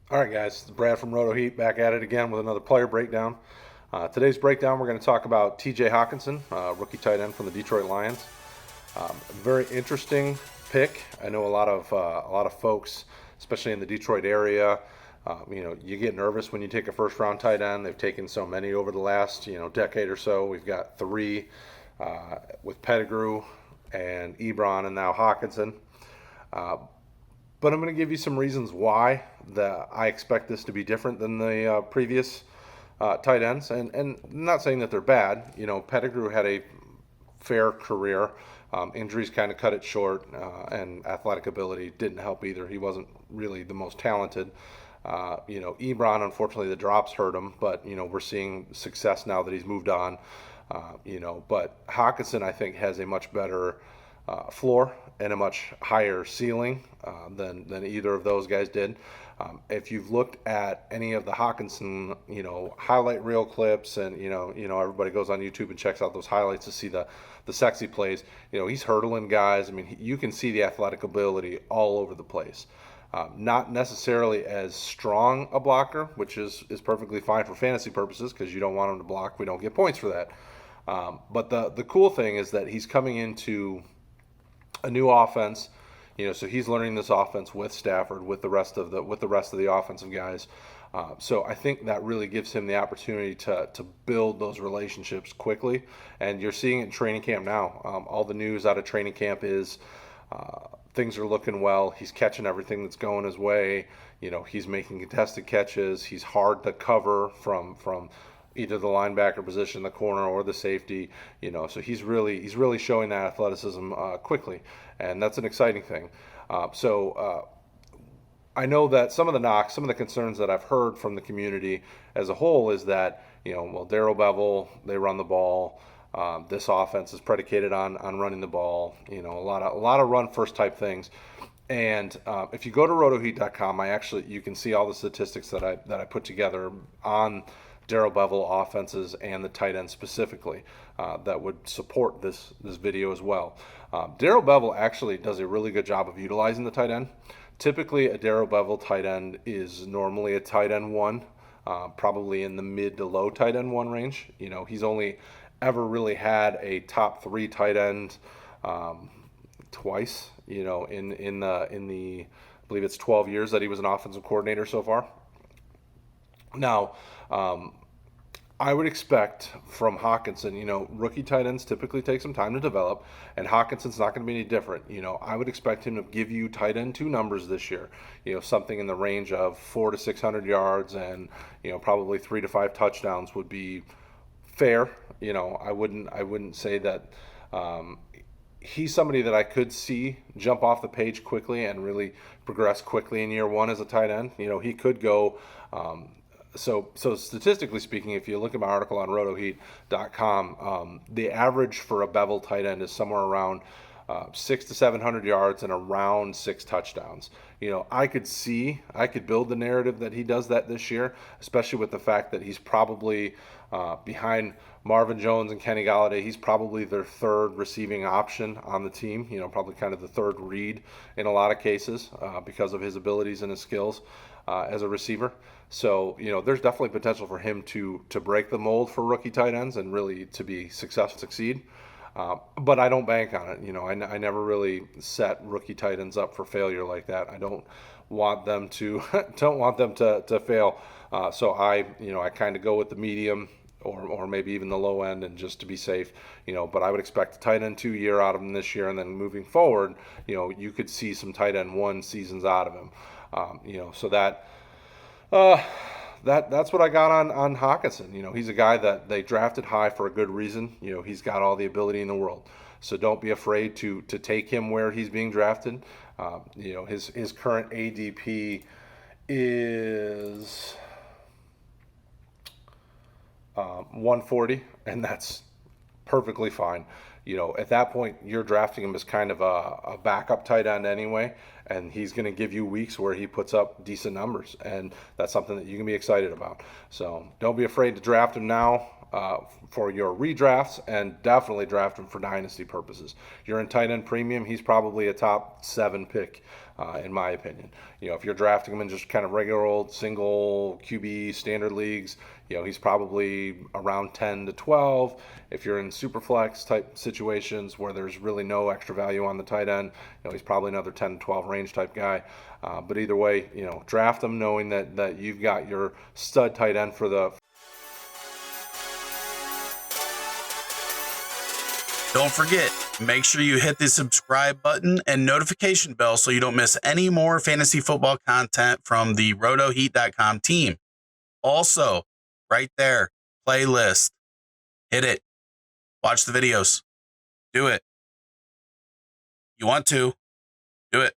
All right, guys, it's Brad from RotoHeat back at it again with another player breakdown. Today's breakdown, we're going to talk about T.J. Hockenson, rookie tight end from the Detroit Lions. Very interesting pick. I know a lot of folks, especially in the Detroit area, you get nervous when you take a first round tight end. They've taken so many over the last decade or so. We've got three with Pettigrew and Ebron and now Hockenson. But I'm going to give you some reasons why that I expect this to be different than the previous tight ends. And not saying that they're bad. Pettigrew had a fair career. Injuries kind of cut it short, and athletic ability didn't help either. He wasn't really the most talented. Ebron, unfortunately, the drops hurt him, but we're seeing success now that he's moved on. But Hockenson, I think, has a much better floor and a much higher ceiling than either of those guys did. If you've looked at any of the Hockenson, highlight reel clips, and everybody goes on YouTube and checks out those highlights to see the sexy plays. He's hurdling guys. I mean, you can see the athletic ability all over the place. Not necessarily as strong a blocker, which is perfectly fine for fantasy purposes because you don't want him to block. We don't get points for that. But the cool thing is that he's coming into a new offense, so he's learning this offense with Stafford, with the rest of the offensive guys. So I think that really gives him the opportunity to build those relationships quickly, and you're seeing it in training camp now. All the news out of training camp is things are looking well. He's catching everything that's going his way. He's making contested catches. He's hard to cover from either the linebacker position, the corner, or the safety. So he's really showing that athleticism quickly, and that's an exciting thing. I know that some of the knocks, some of the concerns that I've heard from the community as a whole is that Darrell Bevell, they run the ball. This offense is predicated on running the ball. A lot of run first type things. And if you go to rotoheat.com, you can see all the statistics that I put together on Darrell Bevell offenses and the tight end specifically that would support this video as well. Darrell Bevell actually does a really good job of utilizing the tight end. Typically, a Darrell Bevell tight end is normally a tight end one, probably in the mid to low tight end one range. He's only ever really had a top three tight end twice. In the I believe it's 12 years that he was an offensive coordinator so far. Now, I would expect from Hockenson, rookie tight ends typically take some time to develop, and Hockenson's not going to be any different. I would expect him to give you tight end two numbers this year. Something in the range of 400 to 600 yards, and probably 3 to 5 touchdowns would be fair. I wouldn't say that. He's somebody that I could see jump off the page quickly and really progress quickly in year one as a tight end. He could go. So statistically speaking, if you look at my article on RotoHeat.com, the average for a Bevell tight end is somewhere around 600 to 700 yards and around 6 touchdowns. I could build the narrative that he does that this year, especially with the fact that he's probably behind Marvin Jones and Kenny Golladay. He's probably their third receiving option on the team. Probably kind of the third read in a lot of cases because of his abilities and his skills as a receiver. So there's definitely potential for him to break the mold for rookie tight ends and really to be succeed. But I don't bank on it. I never really set rookie tight ends up for failure like that. I don't want them to to fail. So I kind of go with the medium or maybe even the low end, and just to be safe. But I would expect a tight end 2 year out of him this year, and then moving forward, you could see some tight end 1 seasons out of him. So that's what I got on Hockenson. He's a guy that they drafted high for a good reason. He's got all the ability in the world. So don't be afraid to take him where he's being drafted. His current ADP is 140, and that's perfectly fine. At that point, you're drafting him as kind of a backup tight end anyway, and he's going to give you weeks where he puts up decent numbers, and that's something that you can be excited about. So don't be afraid to draft him now. for your redrafts, and definitely draft him for dynasty purposes. You're in tight end premium, he's probably a top 7 pick, in my opinion. If you're drafting him in just kind of regular old single QB standard leagues, he's probably around 10 to 12. If you're in super flex type situations where there's really no extra value on the tight end, he's probably another 10 to 12 range type guy. But either way, draft him knowing that you've got your stud tight end for the. Don't forget, make sure you hit the subscribe button and notification bell so you don't miss any more fantasy football content from the RotoHeat.com team. Also, right there, playlist. Hit it. Watch the videos. Do it. You want to. Do it.